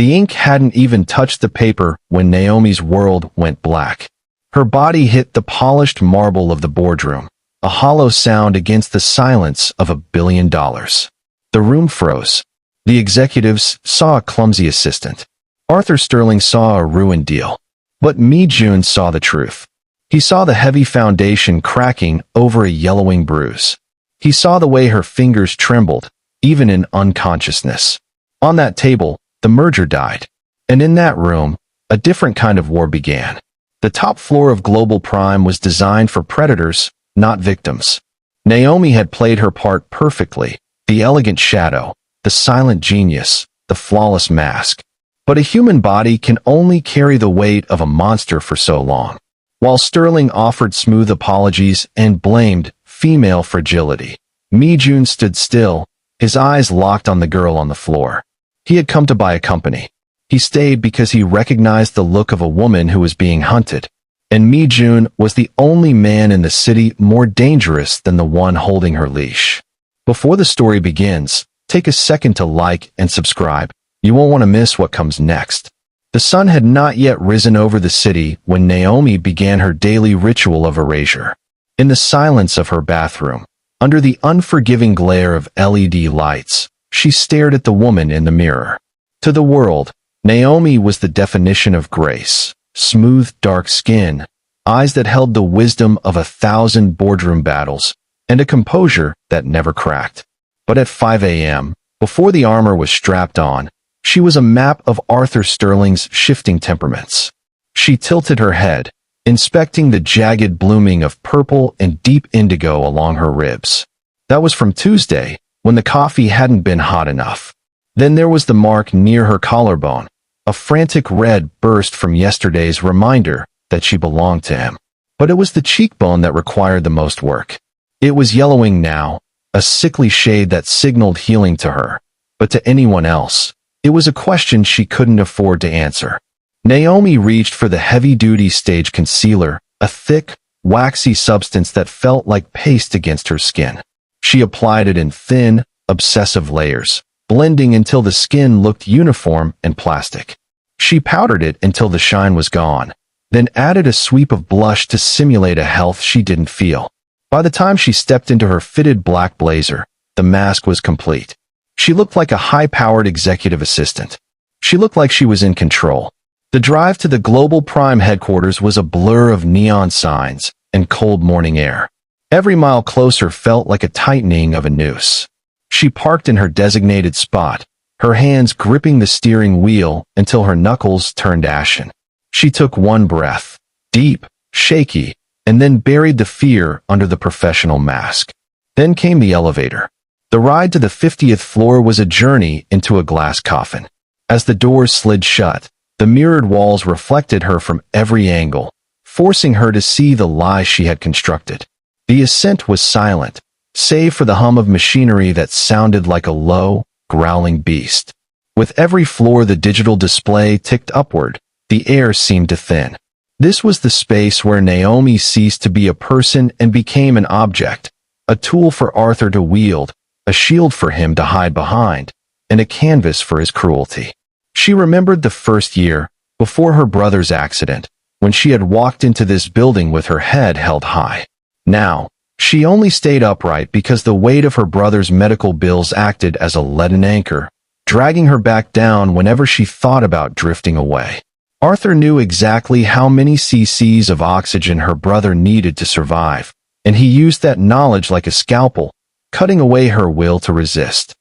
The ink hadn't even touched the paper when Naomi's world went black. Her body hit the polished marble of the boardroom, a hollow sound against the silence of $1 billion. The room froze. The executives saw a clumsy assistant. Arthur Sterling saw a ruined deal. But Mi-jun saw the truth. He saw the heavy foundation cracking over a yellowing bruise. He saw the way her fingers trembled, even in unconsciousness. On that table, the merger died. And in that room, a different kind of war began. The top floor of Global Prime was designed for predators, not victims. Naomi had played her part perfectly, the elegant shadow, the silent genius, the flawless mask. But a human body can only carry the weight of a monster for so long. While Sterling offered smooth apologies and blamed female fragility, Mi-jun stood still, his eyes locked on the girl on the floor. He had come to buy a company. He stayed because he recognized the look of a woman who was being hunted. And Mi-jun was the only man in the city more dangerous than the one holding her leash. Before the story begins, take a second to like and subscribe. You won't want to miss what comes next. The sun had not yet risen over the city when Naomi began her daily ritual of erasure. In the silence of her bathroom, under the unforgiving glare of LED lights, she stared at the woman in the mirror. To the world, Naomi was the definition of grace, smooth, dark skin, eyes that held the wisdom of 1,000 boardroom battles, and a composure that never cracked. But at 5 a.m., before the armor was strapped on, she was a map of Arthur Sterling's shifting temperaments. She tilted her head, inspecting the jagged blooming of purple and deep indigo along her ribs. That was from Tuesday, when the coffee hadn't been hot enough. Then there was the mark near her collarbone, a frantic red burst from yesterday's reminder that she belonged to him. But it was the cheekbone that required the most work. It was yellowing now, a sickly shade that signaled healing to her. But to anyone else, it was a question she couldn't afford to answer. Naomi reached for the heavy-duty stage concealer, a thick, waxy substance that felt like paste against her skin. She applied it in thin, obsessive layers, blending until the skin looked uniform and plastic. She powdered it until the shine was gone, then added a sweep of blush to simulate a health she didn't feel. By the time she stepped into her fitted black blazer, the mask was complete. She looked like a high-powered executive assistant. She looked like she was in control. The drive to the Global Prime headquarters was a blur of neon signs and cold morning air. Every mile closer felt like a tightening of a noose. She parked in her designated spot, her hands gripping the steering wheel until her knuckles turned ashen. She took one breath, deep, shaky, and then buried the fear under the professional mask. Then came the elevator. The ride to the 50th floor was a journey into a glass coffin. As the doors slid shut, the mirrored walls reflected her from every angle, forcing her to see the lie she had constructed. The ascent was silent, save for the hum of machinery that sounded like a low, growling beast. With every floor the digital display ticked upward, the air seemed to thin. This was the space where Naomi ceased to be a person and became an object, a tool for Arthur to wield, a shield for him to hide behind, and a canvas for his cruelty. She remembered the first year, before her brother's accident, when she had walked into this building with her head held high. Now, she only stayed upright because the weight of her brother's medical bills acted as a leaden anchor, dragging her back down whenever she thought about drifting away. Arthur knew exactly how many cc's of oxygen her brother needed to survive, and he used that knowledge like a scalpel, cutting away her will to resist.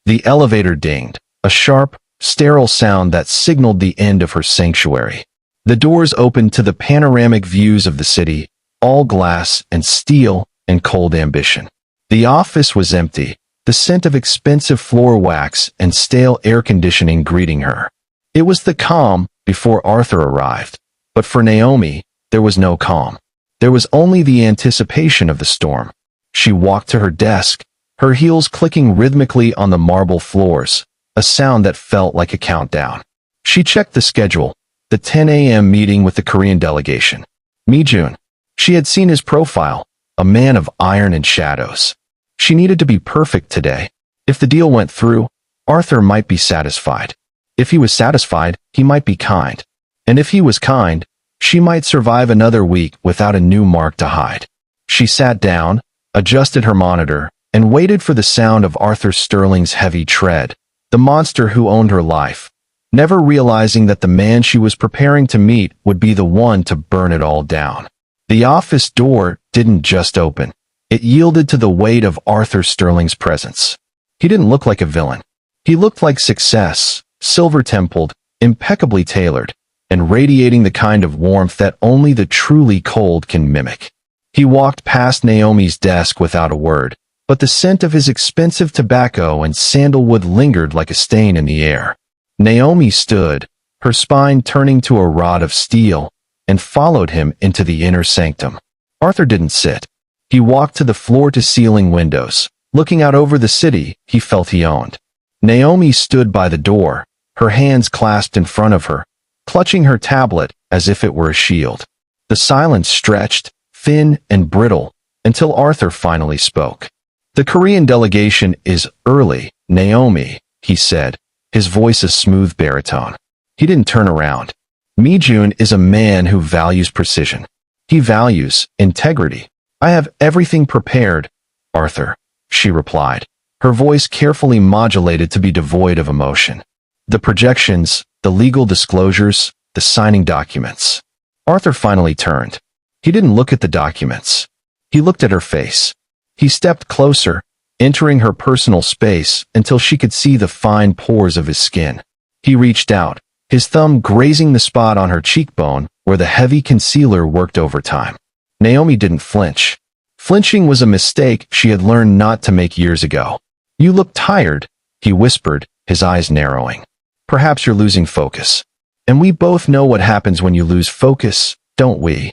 The elevator dinged, a sharp, sterile sound that signaled the end of her sanctuary. The doors opened to the panoramic views of the city, all glass and steel and cold ambition. The office was empty, the scent of expensive floor wax and stale air conditioning greeting her. It was the calm before Arthur arrived, but for Naomi, there was no calm. There was only the anticipation of the storm. She walked to her desk, her heels clicking rhythmically on the marble floors, a sound that felt like a countdown. She checked the schedule, the 10 a.m. meeting with the Korean delegation. Mi-jun. She had seen his profile, a man of iron and shadows. She needed to be perfect today. If the deal went through, Arthur might be satisfied. If he was satisfied, he might be kind. And if he was kind, she might survive another week without a new mark to hide. She sat down, adjusted her monitor, and waited for the sound of Arthur Sterling's heavy tread, the monster who owned her life, never realizing that the man she was preparing to meet would be the one to burn it all down. The office door didn't just open. It yielded to the weight of Arthur Sterling's presence. He didn't look like a villain. He looked like success, silver-templed, impeccably tailored, and radiating the kind of warmth that only the truly cold can mimic. He walked past Naomi's desk without a word, but the scent of his expensive tobacco and sandalwood lingered like a stain in the air. Naomi stood, her spine turning to a rod of steel, and followed him into the inner sanctum. Arthur didn't sit. He walked to the floor-to-ceiling windows, looking out over the city he felt he owned. Naomi stood by the door, her hands clasped in front of her, clutching her tablet as if it were a shield. The silence stretched, thin and brittle, until Arthur finally spoke. "The Korean delegation is early, Naomi," he said, his voice a smooth baritone. He didn't turn around. Mi-jun is a man who values precision. He values integrity. "I have everything prepared, Arthur," she replied, her voice carefully modulated to be devoid of emotion. "The projections, the legal disclosures, the signing documents." Arthur finally turned. He didn't look at the documents. He looked at her face. He stepped closer, entering her personal space until she could see the fine pores of his skin. He reached out, his thumb grazing the spot on her cheekbone where the heavy concealer worked overtime. Naomi didn't flinch. Flinching was a mistake she had learned not to make years ago. "You look tired," he whispered, his eyes narrowing. "Perhaps you're losing focus. And we both know what happens when you lose focus, don't we?"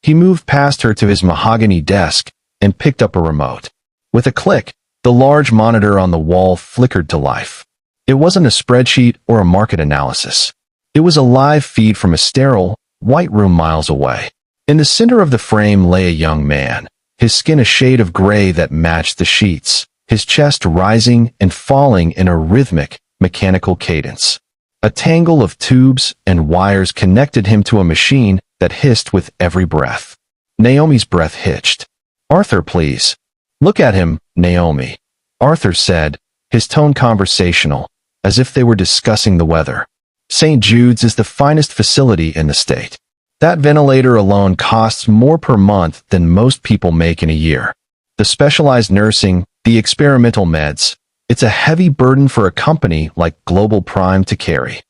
He moved past her to his mahogany desk and picked up a remote. With a click, the large monitor on the wall flickered to life. It wasn't a spreadsheet or a market analysis. It was a live feed from a sterile, white room miles away. In the center of the frame lay a young man, his skin a shade of gray that matched the sheets, his chest rising and falling in a rhythmic, mechanical cadence. A tangle of tubes and wires connected him to a machine that hissed with every breath. Naomi's breath hitched. "Arthur, please. Look at him, Naomi," Arthur said, his tone conversational, as if they were discussing the weather. "St. Jude's is the finest facility in the state. That ventilator alone costs more per month than most people make in a year. The specialized nursing, the experimental meds, it's a heavy burden for a company like Global Prime to carry."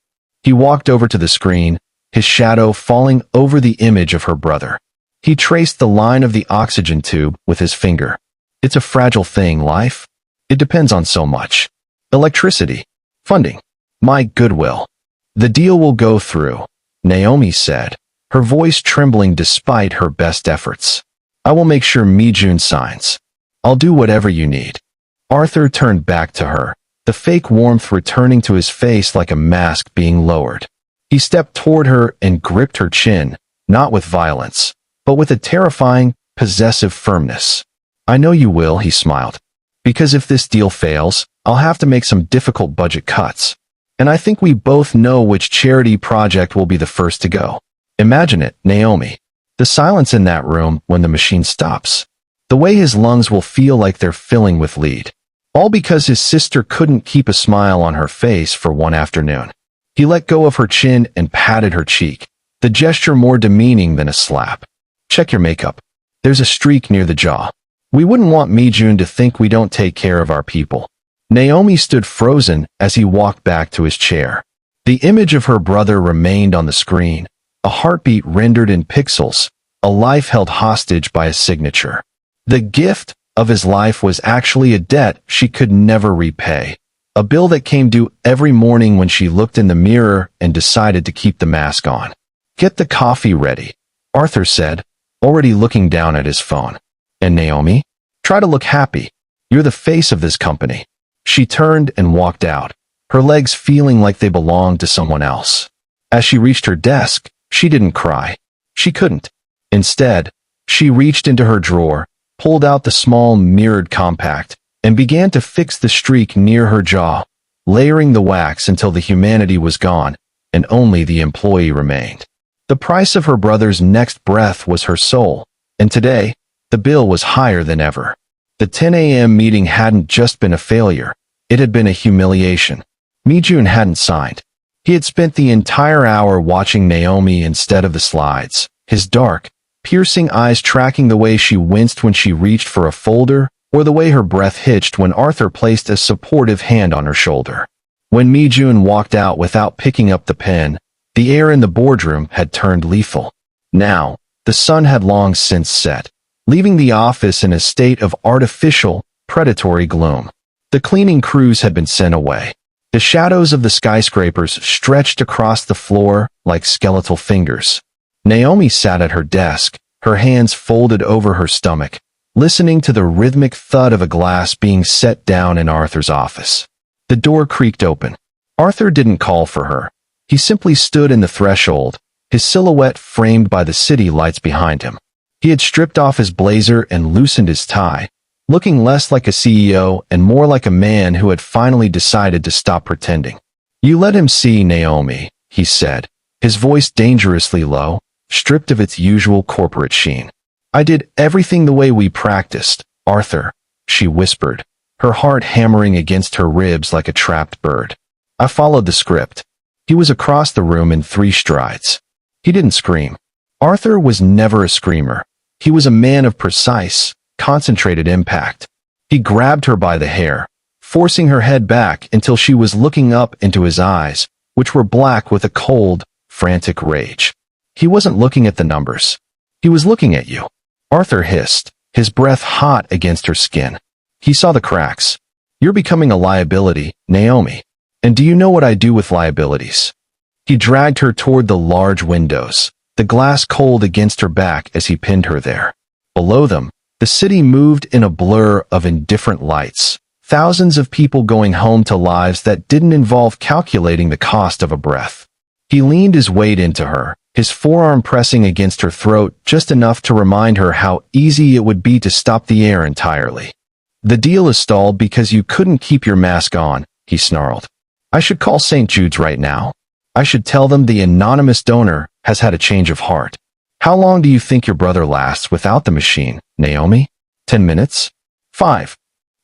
He walked over to the screen, his shadow falling over the image of her brother. He traced the line of the oxygen tube with his finger. "It's a fragile thing, life. It depends on so much. Electricity, funding, my goodwill. The deal will go through," Naomi said, her voice trembling despite her best efforts. "I will make sure Mi-jun signs. I'll do whatever you need." Arthur turned back to her, the fake warmth returning to his face like a mask being lowered. He stepped toward her and gripped her chin, not with violence, but with a terrifying, possessive firmness. "I know you will," he smiled. "Because if this deal fails, I'll have to make some difficult budget cuts. And I think we both know which charity project will be the first to go. Imagine it, Naomi. The silence in that room when the machine stops. The way his lungs will feel like they're filling with lead. All because his sister couldn't keep a smile on her face for one afternoon." He let go of her chin and patted her cheek, the gesture more demeaning than a slap. "Check your makeup. There's a streak near the jaw. We wouldn't want Mi-jun to think we don't take care of our people." Naomi stood frozen as he walked back to his chair. The image of her brother remained on the screen, a heartbeat rendered in pixels, a life held hostage by a signature. The gift of his life was actually a debt she could never repay, a bill that came due every morning when she looked in the mirror and decided to keep the mask on. "Get the coffee ready," Arthur said, already looking down at his phone. "And Naomi, try to look happy. You're the face of this company." She turned and walked out, her legs feeling like they belonged to someone else. As she reached her desk, she didn't cry. She couldn't. Instead, she reached into her drawer, pulled out the small mirrored compact, and began to fix the streak near her jaw, layering the wax until the humanity was gone, and only the employee remained. The price of her brother's next breath was her soul, and today, the bill was higher than ever. The 10 a.m. meeting hadn't just been a failure, it had been a humiliation. Mi-jun hadn't signed. He had spent the entire hour watching Naomi instead of the slides, his dark, piercing eyes tracking the way she winced when she reached for a folder, or the way her breath hitched when Arthur placed a supportive hand on her shoulder. When Mi-jun walked out without picking up the pen, the air in the boardroom had turned lethal. Now, the sun had long since set, leaving the office in a state of artificial, predatory gloom. The cleaning crews had been sent away. The shadows of the skyscrapers stretched across the floor like skeletal fingers. Naomi sat at her desk, her hands folded over her stomach, listening to the rhythmic thud of a glass being set down in Arthur's office. The door creaked open. Arthur didn't call for her. He simply stood in the threshold, his silhouette framed by the city lights behind him. He had stripped off his blazer and loosened his tie, looking less like a CEO and more like a man who had finally decided to stop pretending. "You let him see, Naomi," he said, his voice dangerously low, stripped of its usual corporate sheen. "I did everything the way we practiced, Arthur," she whispered, her heart hammering against her ribs like a trapped bird. "I followed the script." He was across the room in 3 strides. He didn't scream. Arthur was never a screamer. He was a man of precise, concentrated impact. He grabbed her by the hair, forcing her head back until she was looking up into his eyes, which were black with a cold, frantic rage. He wasn't looking at the numbers. He was looking at you. Arthur hissed, his breath hot against her skin. He saw the cracks. "You're becoming a liability, Naomi. And do you know what I do with liabilities?" He dragged her toward the large windows, the glass cold against her back as he pinned her there. Below them, the city moved in a blur of indifferent lights, thousands of people going home to lives that didn't involve calculating the cost of a breath. He leaned his weight into her, his forearm pressing against her throat just enough to remind her how easy it would be to stop the air entirely. "The deal is stalled because you couldn't keep your mask on," he snarled. "I should call St. Jude's right now. I should tell them the anonymous donor has had a change of heart. How long do you think your brother lasts without the machine, Naomi? 10 minutes? 5.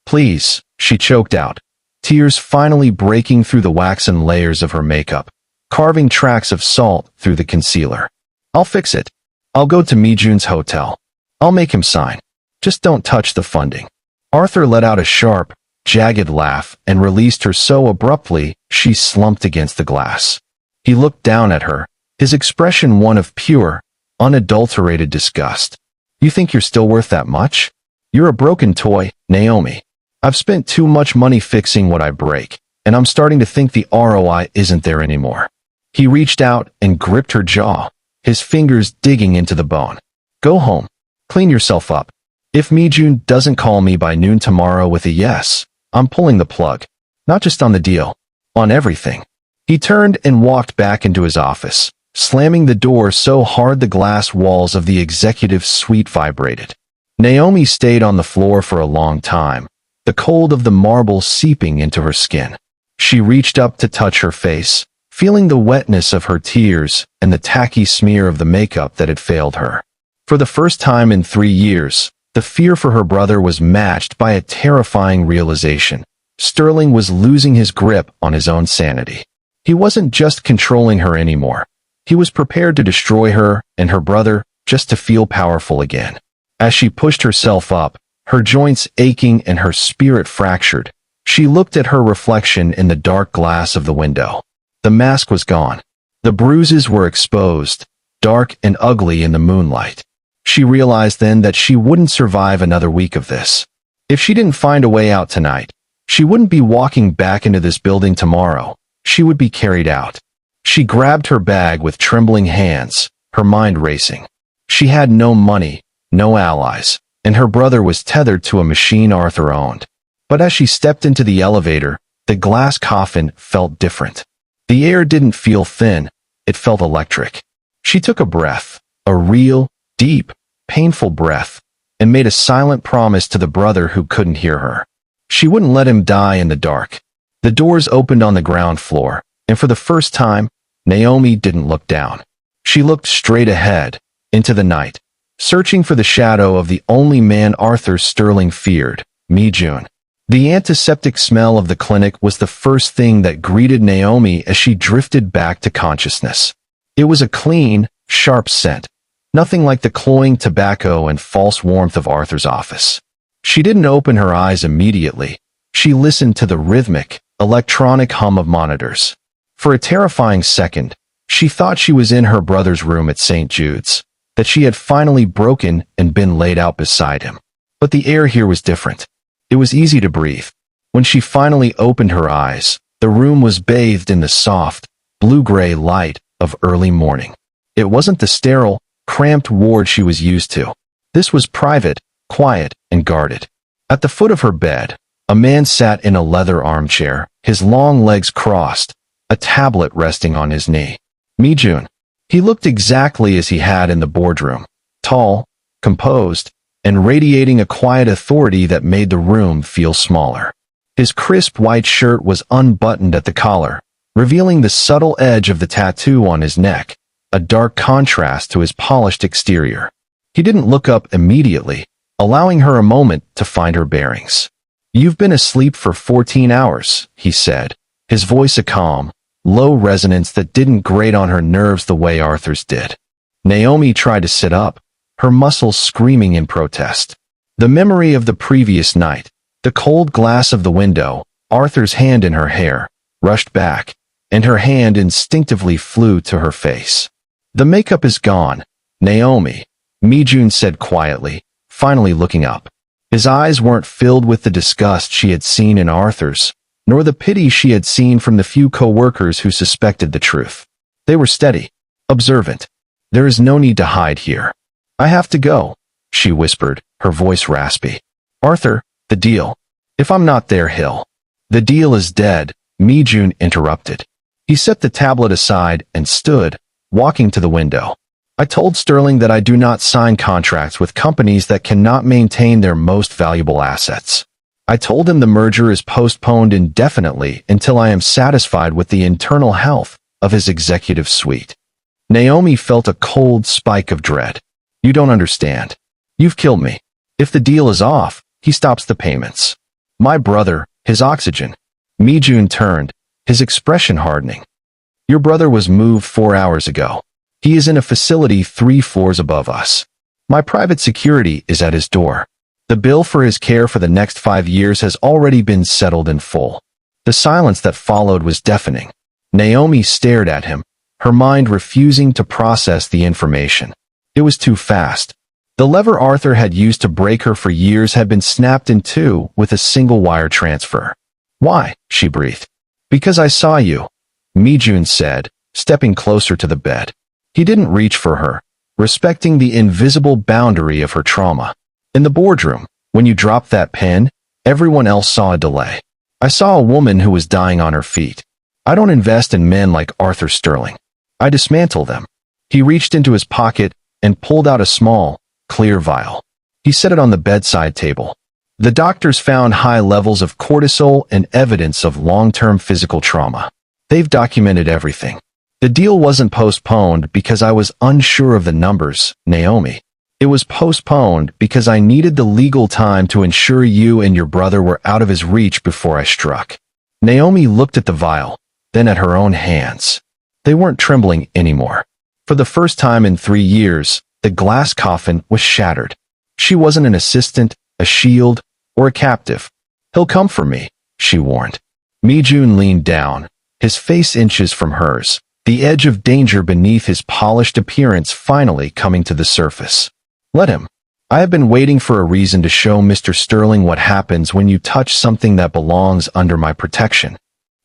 Please," she choked out, tears finally breaking through the waxen layers of her makeup, carving tracks of salt through the concealer. "I'll fix it. I'll go to Mi-jun's hotel. I'll make him sign. Just don't touch the funding." Arthur let out a sharp, jagged laugh and released her so abruptly she slumped against the glass. He looked down at her, his expression one of pure, unadulterated disgust. "You think you're still worth that much? You're a broken toy, Naomi. I've spent too much money fixing what I break, and I'm starting to think the ROI isn't there anymore." He reached out and gripped her jaw, his fingers digging into the bone. "Go home. Clean yourself up. If Mi-jun doesn't call me by noon tomorrow with a yes, I'm pulling the plug. Not just on the deal, on everything." He turned and walked back into his office, slamming the door so hard the glass walls of the executive suite vibrated. Naomi stayed on the floor for a long time, the cold of the marble seeping into her skin. She reached up to touch her face, feeling the wetness of her tears and the tacky smear of the makeup that had failed her. For the first time in 3 years, the fear for her brother was matched by a terrifying realization. Sterling was losing his grip on his own sanity. He wasn't just controlling her anymore. He was prepared to destroy her and her brother just to feel powerful again. As she pushed herself up, her joints aching and her spirit fractured, she looked at her reflection in the dark glass of the window. The mask was gone. The bruises were exposed, dark and ugly in the moonlight. She realized then that she wouldn't survive another week of this. If she didn't find a way out tonight, she wouldn't be walking back into this building tomorrow. She would be carried out. She grabbed her bag with trembling hands, her mind racing. She had no money, no allies, and her brother was tethered to a machine Arthur owned. But as she stepped into the elevator, the glass coffin felt different. The air didn't feel thin, it felt electric. She took a breath, a real, deep, painful breath, and made a silent promise to the brother who couldn't hear her. She wouldn't let him die in the dark. The doors opened on the ground floor, and for the first time, Naomi didn't look down. She looked straight ahead, into the night, searching for the shadow of the only man Arthur Sterling feared, Mi-jun. The antiseptic smell of the clinic was the first thing that greeted Naomi as she drifted back to consciousness. It was a clean, sharp scent, nothing like the cloying tobacco and false warmth of Arthur's office. She didn't open her eyes immediately. She listened to the rhythmic, electronic hum of monitors. For a terrifying second, she thought she was in her brother's room at St. Jude's, that she had finally broken and been laid out beside him. But the air here was different. It was easy to breathe. When she finally opened her eyes, the room was bathed in the soft, blue-gray light of early morning. It wasn't the sterile, cramped ward she was used to. This was private, quiet, and guarded. At the foot of her bed, a man sat in a leather armchair, his long legs crossed, a tablet resting on his knee. Mi-jun. He looked exactly as he had in the boardroom, tall, composed, and radiating a quiet authority that made the room feel smaller. His crisp white shirt was unbuttoned at the collar, revealing the subtle edge of the tattoo on his neck, a dark contrast to his polished exterior. He didn't look up immediately, allowing her a moment to find her bearings. "You've been asleep for 14 hours, he said, his voice a calm, low resonance that didn't grate on her nerves the way Arthur's did. Naomi tried to sit up, her muscles screaming in protest. The memory of the previous night, the cold glass of the window, Arthur's hand in her hair, rushed back, and her hand instinctively flew to her face. "The makeup is gone, Naomi," Mi-jun said quietly, finally looking up. His eyes weren't filled with the disgust she had seen in Arthur's, nor the pity she had seen from the few co-workers who suspected the truth. They were steady, observant. "There is no need to hide here. I have to go," she whispered, her voice raspy. "Arthur, the deal. If I'm not there, he'll—" "The deal is dead," Mi-jun interrupted. He set the tablet aside and stood, walking to the window. "I told Sterling that I do not sign contracts with companies that cannot maintain their most valuable assets. I told him the merger is postponed indefinitely until I am satisfied with the internal health of his executive suite." Naomi felt a cold spike of dread. "You don't understand. You've killed me. If the deal is off, he stops the payments. My brother, his oxygen." Mi-jun turned, his expression hardening. "Your brother was moved 4 hours ago. He is in a facility 3 floors above us. My private security is at his door. The bill for his care for the next 5 years has already been settled in full." The silence that followed was deafening. Naomi stared at him, her mind refusing to process the information. It was too fast. The lever Arthur had used to break her for years had been snapped in two with a single wire transfer. "Why?" she breathed. "Because I saw you," Mi-jun said, stepping closer to the bed. He didn't reach for her, respecting the invisible boundary of her trauma. "In the boardroom, when you dropped that pen, everyone else saw a delay. I saw a woman who was dying on her feet. I don't invest in men like Arthur Sterling. I dismantle them." He reached into his pocket and pulled out a small, clear vial. He set it on the bedside table. "The doctors found high levels of cortisol and evidence of long-term physical trauma. They've documented everything. The deal wasn't postponed because I was unsure of the numbers, Naomi. It was postponed because I needed the legal time to ensure you and your brother were out of his reach before I struck." Naomi looked at the vial, then at her own hands. They weren't trembling anymore. For the first time in 3 years, the glass coffin was shattered. She wasn't an assistant, a shield, or a captive. "He'll come for me," she warned. Mi-jun leaned down, his face inches from hers, the edge of danger beneath his polished appearance finally coming to the surface. "Let him. I have been waiting for a reason to show Mr. Sterling what happens when you touch something that belongs under my protection."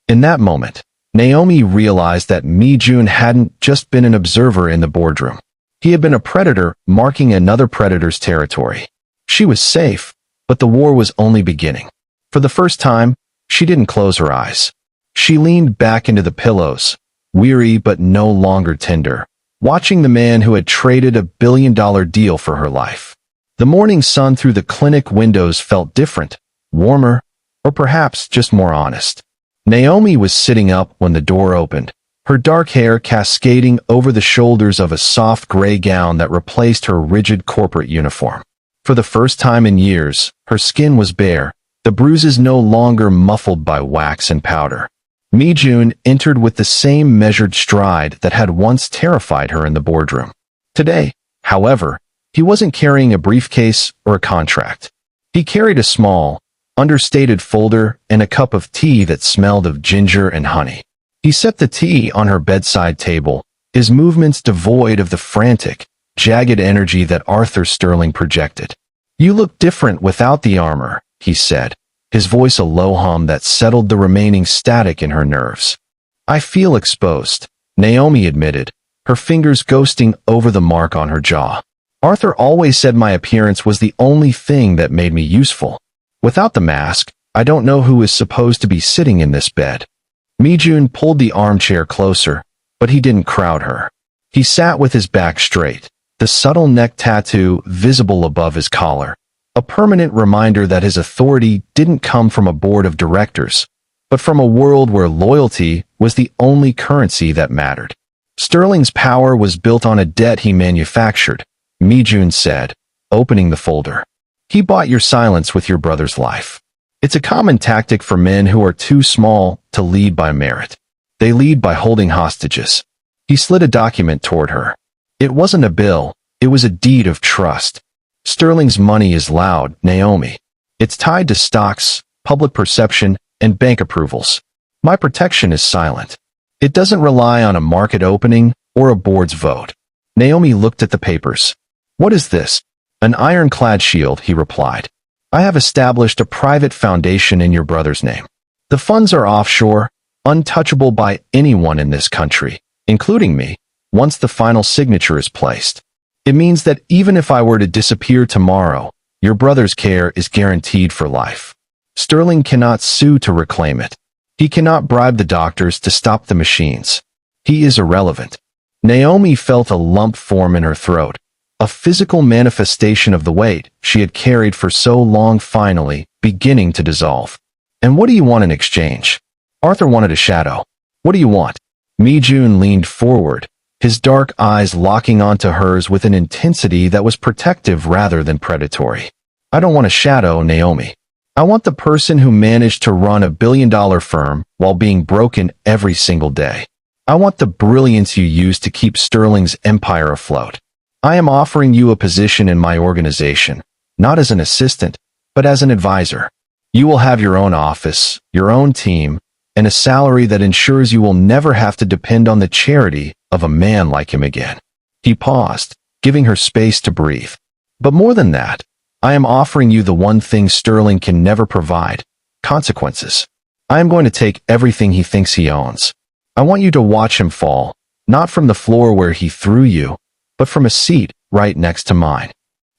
In that moment, Naomi realized that Mi-jun hadn't just been an observer in the boardroom. He had been a predator marking another predator's territory. She was safe, but the war was only beginning. For the first time, she didn't close her eyes. She leaned back into the pillows, weary but no longer tender, watching the man who had traded a billion-dollar deal for her life. The morning sun through the clinic windows felt different, warmer, or perhaps just more honest. Naomi was sitting up when the door opened, her dark hair cascading over the shoulders of a soft gray gown that replaced her rigid corporate uniform. For the first time in years, her skin was bare, the bruises no longer muffled by wax and powder. Mi-jun entered with the same measured stride that had once terrified her in the boardroom. Today, however, he wasn't carrying a briefcase or a contract. He carried a small, understated folder and a cup of tea that smelled of ginger and honey. He set the tea on her bedside table, his movements devoid of the frantic, jagged energy that Arthur Sterling projected. "You look different without the armor," he said, his voice a low hum that settled the remaining static in her nerves. "I feel exposed," Naomi admitted, her fingers ghosting over the mark on her jaw. "Arthur always said my appearance was the only thing that made me useful. Without the mask, I don't know who is supposed to be sitting in this bed." Mi-jun pulled the armchair closer, but he didn't crowd her. He sat with his back straight, the subtle neck tattoo visible above his collar, a permanent reminder that his authority didn't come from a board of directors, but from a world where loyalty was the only currency that mattered. "Sterling's power was built on a debt he manufactured," Mi-jun said, opening the folder. "He bought your silence with your brother's life. It's a common tactic for men who are too small to lead by merit. They lead by holding hostages." He slid a document toward her. It wasn't a bill, it was a deed of trust. "Sterling's money is loud, Naomi. It's tied to stocks, public perception, and bank approvals. My protection is silent. It doesn't rely on a market opening or a board's vote." Naomi looked at the papers. "What is this?" "An ironclad shield," he replied. "I have established a private foundation in your brother's name. The funds are offshore, untouchable by anyone in this country, including me, once the final signature is placed. It means that even if I were to disappear tomorrow, your brother's care is guaranteed for life. Sterling cannot sue to reclaim it. He cannot bribe the doctors to stop the machines. He is irrelevant." Naomi felt a lump form in her throat, a physical manifestation of the weight she had carried for so long finally beginning to dissolve. "And what do you want in exchange?" Arthur wanted a shadow. "What do you want?" Mi-jun leaned forward, his dark eyes locking onto hers with an intensity that was protective rather than predatory. "I don't want a shadow, Naomi. I want the person who managed to run a billion-dollar firm while being broken every single day. I want the brilliance you used to keep Sterling's empire afloat. I am offering you a position in my organization, not as an assistant, but as an advisor. You will have your own office, your own team, and a salary that ensures you will never have to depend on the charity of a man like him again." He paused, giving her space to breathe. "But more than that, I am offering you the one thing Sterling can never provide: consequences. I am going to take everything he thinks he owns. I want you to watch him fall, not from the floor where he threw you, but from a seat right next to mine."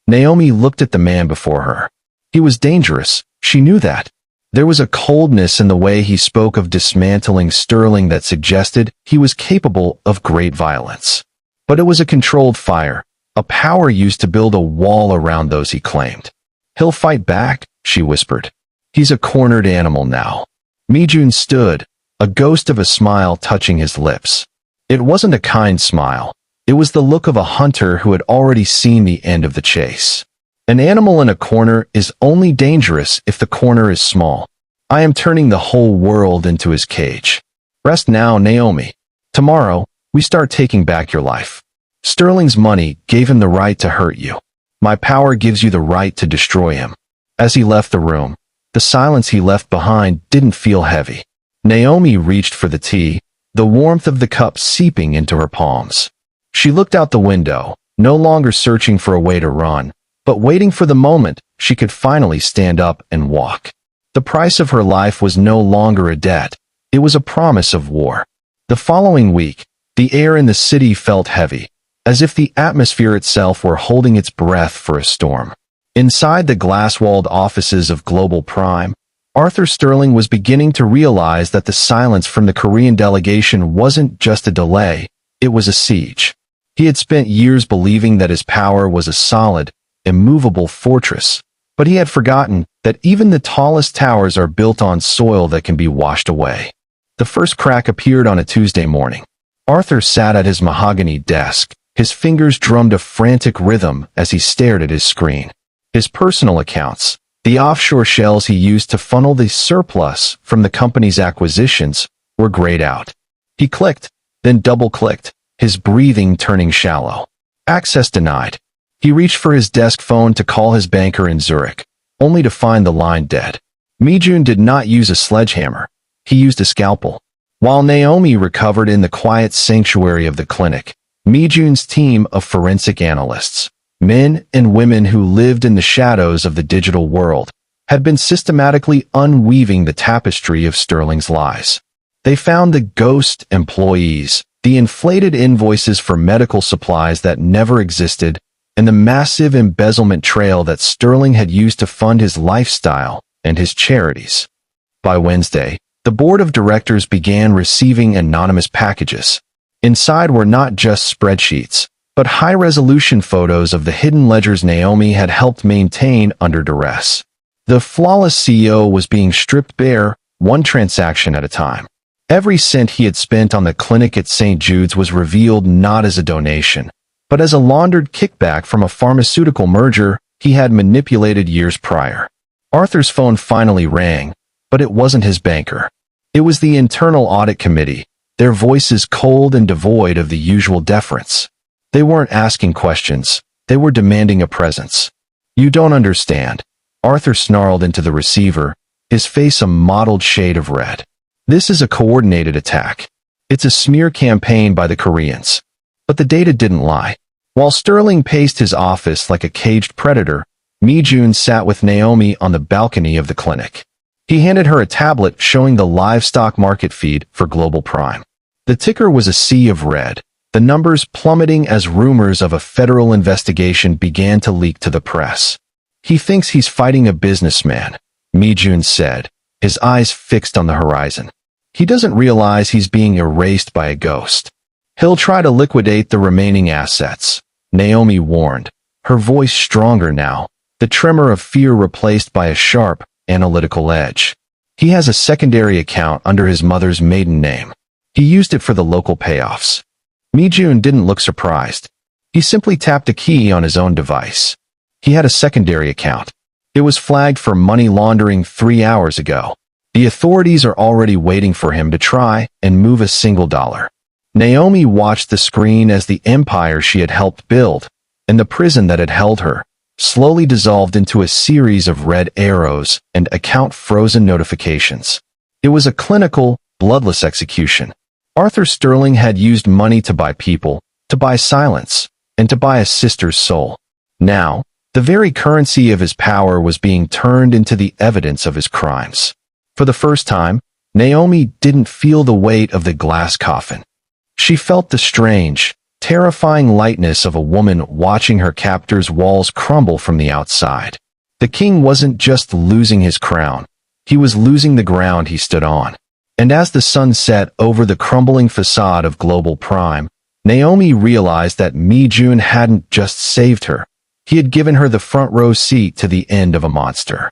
Naomi looked at the man before her. He was dangerous, she knew that. There was a coldness in the way he spoke of dismantling Sterling that suggested he was capable of great violence. But it was a controlled fire, a power used to build a wall around those he claimed. "He'll fight back," she whispered. "He's a cornered animal now." Mi-jun stood, a ghost of a smile touching his lips. It wasn't a kind smile. It was the look of a hunter who had already seen the end of the chase. "An animal in a corner is only dangerous if the corner is small. I am turning the whole world into his cage. Rest now, Naomi. Tomorrow, we start taking back your life. Sterling's money gave him the right to hurt you. My power gives you the right to destroy him." As he left the room, the silence he left behind didn't feel heavy. Naomi reached for the tea, the warmth of the cup seeping into her palms. She looked out the window, no longer searching for a way to run, but waiting for the moment she could finally stand up and walk. The price of her life was no longer a debt, it was a promise of war. The following week, the air in the city felt heavy, as if the atmosphere itself were holding its breath for a storm. Inside the glass-walled offices of Global Prime, Arthur Sterling was beginning to realize that the silence from the Korean delegation wasn't just a delay, it was a siege. He had spent years believing that his power was a solid, immovable fortress, but he had forgotten that even the tallest towers are built on soil that can be washed away. The first crack appeared on a Tuesday morning. Arthur sat at his mahogany desk. His fingers drummed a frantic rhythm as he stared at his screen. His personal accounts, the offshore shells he used to funnel the surplus from the company's acquisitions, were grayed out. He clicked, then double-clicked, his breathing turning shallow. Access denied. He reached for his desk phone to call his banker in Zurich, only to find the line dead. Mijun did not use a sledgehammer. He used a scalpel. While Naomi recovered in the quiet sanctuary of the clinic, Mijun's team of forensic analysts, men and women who lived in the shadows of the digital world, had been systematically unweaving the tapestry of Sterling's lies. They found the ghost employees, the inflated invoices for medical supplies that never existed, and the massive embezzlement trail that Sterling had used to fund his lifestyle and his charities. By Wednesday, the board of directors began receiving anonymous packages. Inside were not just spreadsheets, but high-resolution photos of the hidden ledgers Naomi had helped maintain under duress. The flawless CEO was being stripped bare, one transaction at a time. Every cent he had spent on the clinic at St. Jude's was revealed not as a donation, but as a laundered kickback from a pharmaceutical merger he had manipulated years prior. Arthur's phone finally rang, but it wasn't his banker. It was the internal audit committee, their voices cold and devoid of the usual deference. They weren't asking questions, they were demanding a presence. "You don't understand," Arthur snarled into the receiver, his face a mottled shade of red. "This is a coordinated attack. It's a smear campaign by the Koreans." But the data didn't lie. While Sterling paced his office like a caged predator, Mijun sat with Naomi on the balcony of the clinic. He handed her a tablet showing the live stock market feed for Global Prime. The ticker was a sea of red, the numbers plummeting as rumors of a federal investigation began to leak to the press. "He thinks he's fighting a businessman," Mijun said, his eyes fixed on the horizon. "He doesn't realize he's being erased by a ghost. He'll try to liquidate the remaining assets," Naomi warned, her voice stronger now, the tremor of fear replaced by a sharp, analytical edge. "He has a secondary account under his mother's maiden name. He used it for the local payoffs." Mijun didn't look surprised. He simply tapped a key on his own device. He had a secondary account. It was flagged for money laundering 3 hours ago. The authorities are already waiting for him to try and move a single dollar. Naomi watched the screen as the empire she had helped build, and the prison that had held her, slowly dissolved into a series of red arrows and account-frozen notifications. It was a clinical, bloodless execution. Arthur Sterling had used money to buy people, to buy silence, and to buy a sister's soul. Now, the very currency of his power was being turned into the evidence of his crimes. For the first time, Naomi didn't feel the weight of the glass coffin. She felt the strange, terrifying lightness of a woman watching her captor's walls crumble from the outside. The king wasn't just losing his crown, he was losing the ground he stood on. And as the sun set over the crumbling facade of Global Prime, Naomi realized that Mijun hadn't just saved her, he had given her the front row seat to the end of a monster.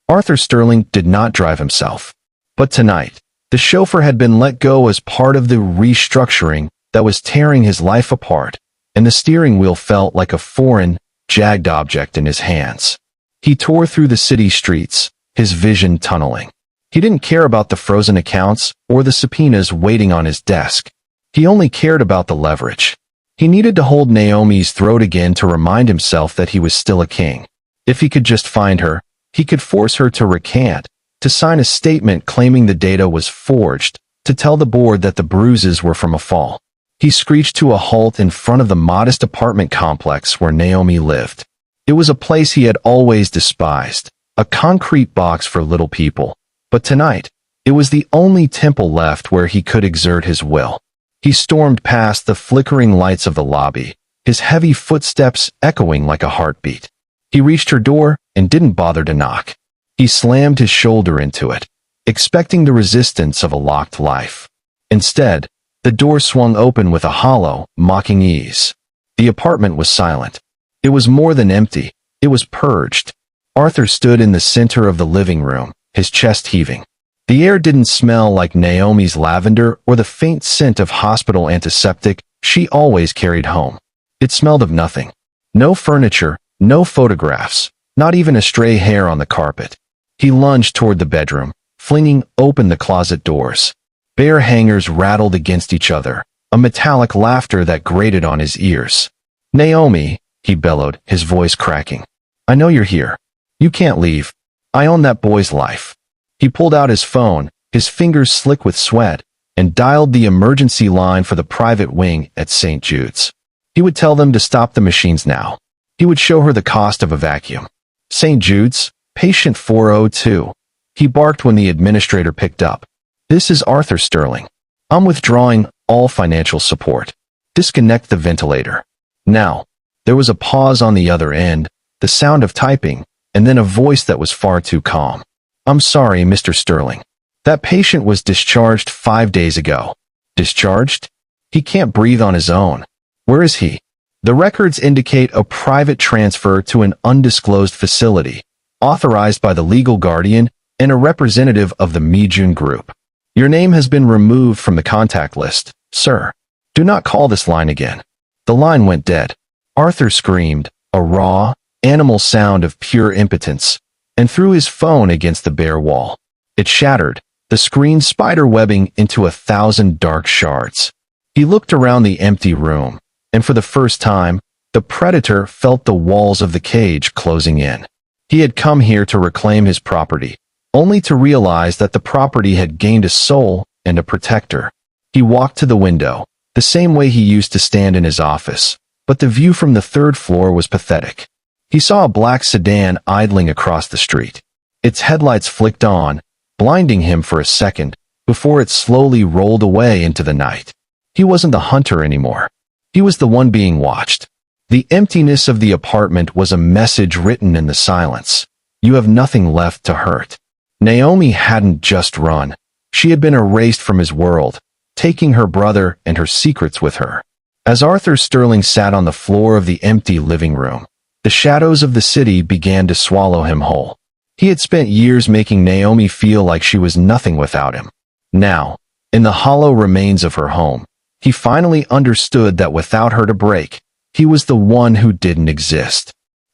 Arthur Sterling did not drive himself. But tonight, the chauffeur had been let go as part of the restructuring that was tearing his life apart, and the steering wheel felt like a foreign, jagged object in his hands. He tore through the city streets, his vision tunneling. He didn't care about the frozen accounts or the subpoenas waiting on his desk. He only cared about the leverage. He needed to hold Naomi's throat again to remind himself that he was still a king. If he could just find her, he could force her to recant, to sign a statement claiming the data was forged, to tell the board that the bruises were from a fall. He screeched to a halt in front of the modest apartment complex where Naomi lived. It was a place he had always despised, a concrete box for little people. But tonight, it was the only temple left where he could exert his will. He stormed past the flickering lights of the lobby, his heavy footsteps echoing like a heartbeat. He reached her door and didn't bother to knock. He slammed his shoulder into it, expecting the resistance of a locked life. Instead, the door swung open with a hollow, mocking ease. The apartment was silent. It was more than empty, it was purged. Arthur stood in the center of the living room, his chest heaving. The air didn't smell like Naomi's lavender or the faint scent of hospital antiseptic she always carried home. It smelled of nothing. No furniture, no photographs, not even a stray hair on the carpet. He lunged toward the bedroom, flinging open the closet doors. Bare hangers rattled against each other, a metallic laughter that grated on his ears. "Naomi," he bellowed, his voice cracking. "I know you're here. You can't leave. I own that boy's life." He pulled out his phone, his fingers slick with sweat, and dialed the emergency line for the private wing at St. Jude's. He would tell them to stop the machines now. He would show her the cost of a vacuum. "St. Jude's, patient 402. He barked when the administrator picked up. "This is Arthur Sterling. I'm withdrawing all financial support. Disconnect the ventilator. Now." There was a pause on the other end, the sound of typing, and then a voice that was far too calm. "I'm sorry, Mr. Sterling. That patient was discharged 5 days ago." "Discharged? He can't breathe on his own. Where is he?" "The records indicate a private transfer to an undisclosed facility, authorized by the legal guardian and a representative of the Mijun Group. Your name has been removed from the contact list, sir. Do not call this line again." The line went dead. Arthur screamed, a raw, animal sound of pure impotence, and threw his phone against the bare wall. It shattered, the screen spider-webbing into 1,000 dark shards. He looked around the empty room, and for the first time, the predator felt the walls of the cage closing in. He had come here to reclaim his property, only to realize that the property had gained a soul and a protector. He walked to the window, the same way he used to stand in his office, but the view from the 3rd floor was pathetic. He saw a black sedan idling across the street. Its headlights flicked on, blinding him for a second, before it slowly rolled away into the night. He wasn't the hunter anymore. He was the one being watched. The emptiness of the apartment was a message written in the silence. You have nothing left to hurt. Naomi hadn't just run. She had been erased from his world, taking her brother and her secrets with her. As Arthur Sterling sat on the floor of the empty living room, the shadows of the city began to swallow him whole. He had spent years making Naomi feel like she was nothing without him. Now, in the hollow remains of her home, he finally understood that without her to break, he was the one who didn't exist.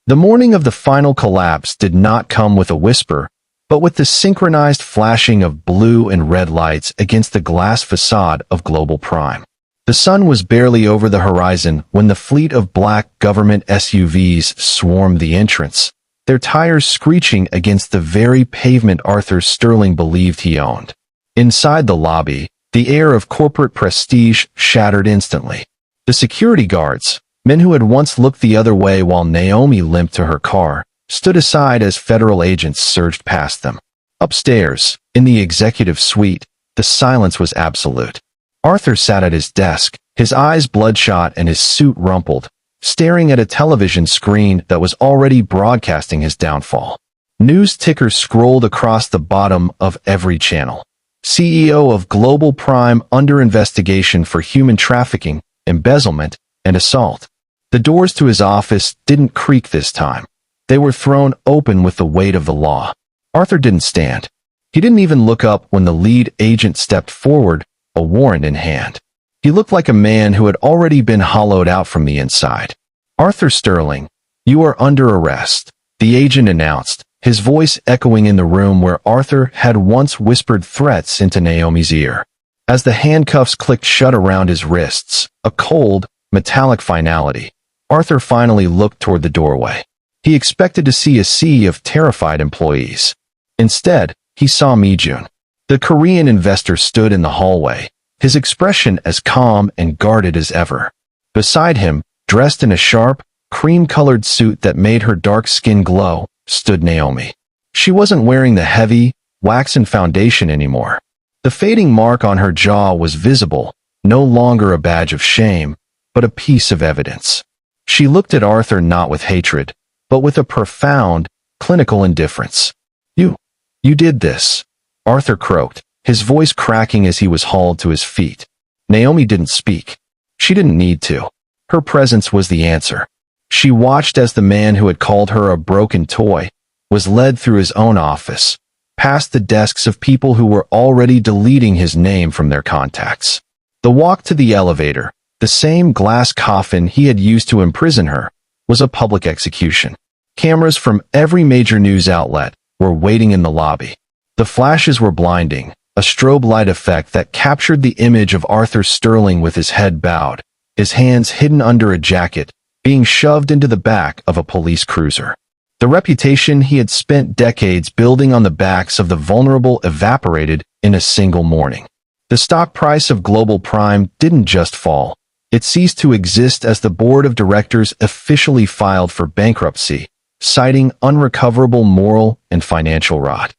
The morning of the final collapse did not come with a whisper, but with the synchronized flashing of blue and red lights against the glass facade of Global Prime. The sun was barely over the horizon when the fleet of black government SUVs swarmed the entrance, their tires screeching against the very pavement Arthur Sterling believed he owned. Inside the lobby, the air of corporate prestige shattered instantly. The security guards, men who had once looked the other way while Naomi limped to her car, stood aside as federal agents surged past them. Upstairs, in the executive suite, the silence was absolute. Arthur sat at his desk, his eyes bloodshot and his suit rumpled, staring at a television screen that was already broadcasting his downfall. News tickers scrolled across the bottom of every channel. CEO of Global Prime under investigation for human trafficking, embezzlement, and assault. The doors to his office didn't creak this time. They were thrown open with the weight of the law. Arthur didn't stand. He didn't even look up when the lead agent stepped forward, a warrant in hand. He looked like a man who had already been hollowed out from the inside. "Arthur Sterling, you are under arrest," the agent announced, his voice echoing in the room where Arthur had once whispered threats into Naomi's ear. As the handcuffs clicked shut around his wrists, a cold, metallic finality, Arthur finally looked toward the doorway. He expected to see a sea of terrified employees. Instead, he saw Mijun. The Korean investor stood in the hallway, his expression as calm and guarded as ever. Beside him, dressed in a sharp, cream-colored suit that made her dark skin glow, stood Naomi. She wasn't wearing the heavy, waxen foundation anymore. The fading mark on her jaw was visible, no longer a badge of shame, but a piece of evidence. She looked at Arthur not with hatred, but with a profound, clinical indifference. You did this," Arthur croaked, his voice cracking as he was hauled to his feet. Naomi didn't speak. She didn't need to. Her presence was the answer. She watched as the man who had called her a broken toy was led through his own office, past the desks of people who were already deleting his name from their contacts. The walk to the elevator, the same glass coffin he had used to imprison her, was a public execution. Cameras from every major news outlet were waiting in the lobby. The flashes were blinding, a strobe light effect that captured the image of Arthur Sterling with his head bowed, his hands hidden under a jacket, being shoved into the back of a police cruiser. The reputation he had spent decades building on the backs of the vulnerable evaporated in a single morning. The stock price of Global Prime didn't just fall. It ceased to exist as the board of directors officially filed for bankruptcy, citing unrecoverable moral and financial rot.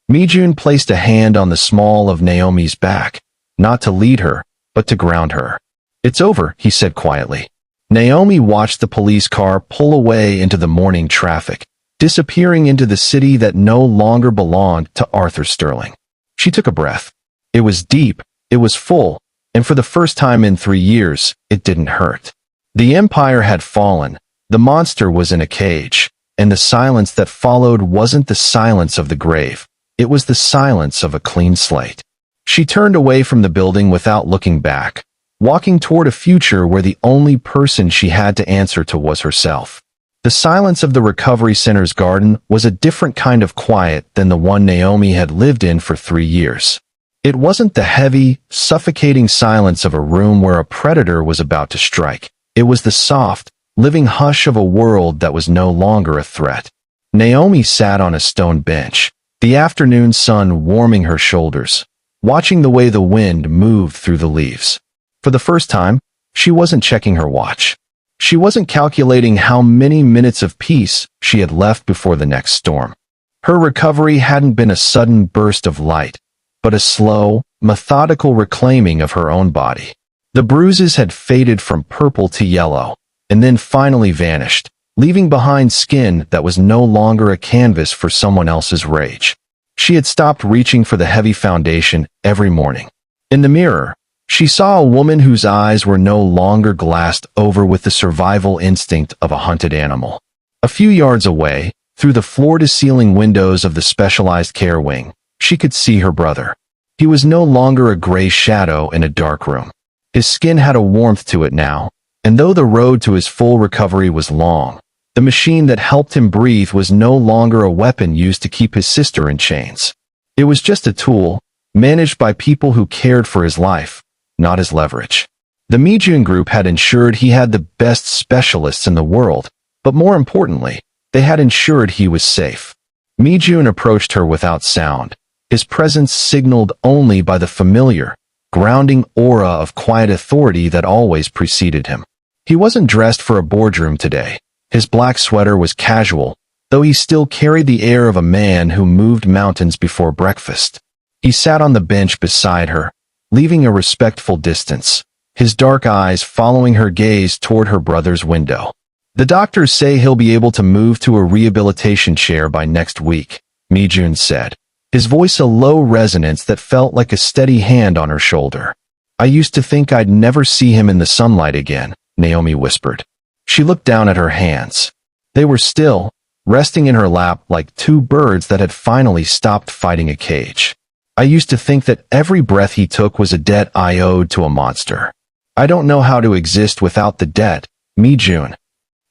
Mi-jun placed a hand on the small of Naomi's back, not to lead her, but to ground her. "It's over," he said quietly. Naomi watched the police car pull away into the morning traffic, disappearing into the city that no longer belonged to Arthur Sterling. She took a breath. It was deep, it was full, and for the first time in 3 years, it didn't hurt. The empire had fallen, the monster was in a cage, and the silence that followed wasn't the silence of the grave. It was the silence of a clean slate. She turned away from the building without looking back, walking toward a future where the only person she had to answer to was herself. The silence of the recovery center's garden was a different kind of quiet than the one Naomi had lived in for 3 years. It wasn't the heavy, suffocating silence of a room where a predator was about to strike. It was the soft, living hush of a world that was no longer a threat. Naomi sat on a stone bench, the afternoon sun warming her shoulders, watching the way the wind moved through the leaves. For the first time, she wasn't checking her watch. She wasn't calculating how many minutes of peace she had left before the next storm. Her recovery hadn't been a sudden burst of light, but a slow, methodical reclaiming of her own body. The bruises had faded from purple to yellow, and then finally vanished, leaving behind skin that was no longer a canvas for someone else's rage. She had stopped reaching for the heavy foundation every morning. In the mirror, she saw a woman whose eyes were no longer glassed over with the survival instinct of a hunted animal. A few yards away, through the floor-to-ceiling windows of the specialized care wing, she could see her brother. He was no longer a gray shadow in a dark room. His skin had a warmth to it now, and though the road to his full recovery was long, the machine that helped him breathe was no longer a weapon used to keep his sister in chains. It was just a tool, managed by people who cared for his life, not his leverage. The Mi-jun Group had ensured he had the best specialists in the world, but more importantly, they had ensured he was safe. Mi-jun approached her without sound, his presence signaled only by the familiar, grounding aura of quiet authority that always preceded him. He wasn't dressed for a boardroom today. His black sweater was casual, though he still carried the air of a man who moved mountains before breakfast. He sat on the bench beside her, leaving a respectful distance, his dark eyes following her gaze toward her brother's window. "The doctors say he'll be able to move to a rehabilitation chair by next week," Mi-jun said, his voice a low resonance that felt like a steady hand on her shoulder. "I used to think I'd never see him in the sunlight again," Naomi whispered. She looked down at her hands. They were still, resting in her lap like two birds that had finally stopped fighting a cage. "I used to think that every breath he took was a debt I owed to a monster. I don't know how to exist without the debt, Mi-jun."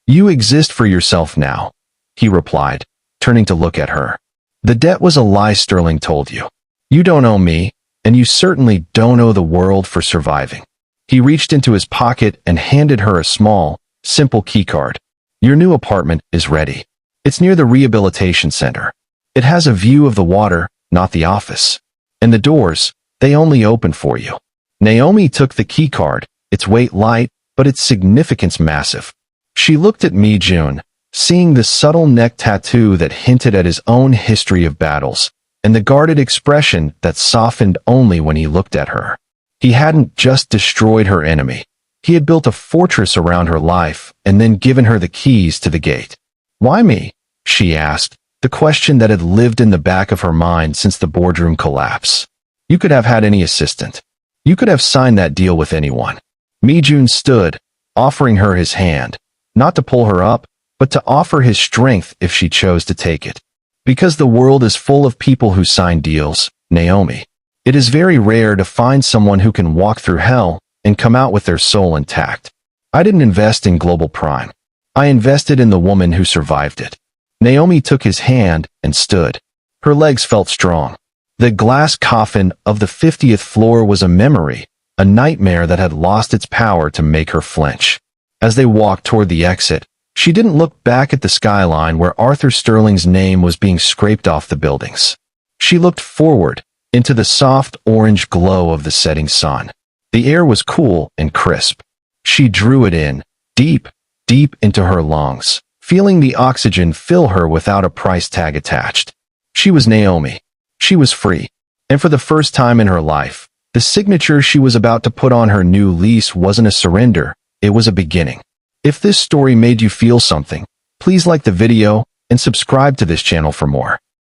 "You exist for yourself now," he replied, turning to look at her. "The debt was a lie Sterling told you. You don't owe me, and you certainly don't owe the world for surviving." He reached into his pocket and handed her a small, simple keycard. "Your new apartment is ready. It's near the rehabilitation center. It has a view of the water, not the office. And the doors, they only open for you." Naomi took the keycard, its weight light, but its significance massive. She looked at Mi-jun, seeing the subtle neck tattoo that hinted at his own history of battles, and the guarded expression that softened only when he looked at her. He hadn't just destroyed her enemy. He had built a fortress around her life and then given her the keys to the gate. "Why me?" she asked, the question that had lived in the back of her mind since the boardroom collapse. "You could have had any assistant. You could have signed that deal with anyone." Mi-jun stood, offering her his hand, not to pull her up, but to offer his strength if she chose to take it. Because the world is full of people who sign deals, Naomi. It is very rare to find someone who can walk through hell and come out with their soul intact. I didn't invest in Global Prime. I invested in the woman who survived it. Naomi took his hand and stood. Her legs felt strong. The glass coffin of the 50th floor was a memory, a nightmare that had lost its power to make her flinch. As they walked toward the exit, she didn't look back at the skyline where Arthur Sterling's name was being scraped off the buildings. She looked forward, into the soft orange glow of the setting sun. The air was cool and crisp. She drew it in, deep, deep into her lungs, feeling the oxygen fill her without a price tag attached. She was Naomi. She was free. And for the first time in her life, the signature she was about to put on her new lease wasn't a surrender, it was a beginning. If this story made you feel something, please like the video and subscribe to this channel for more.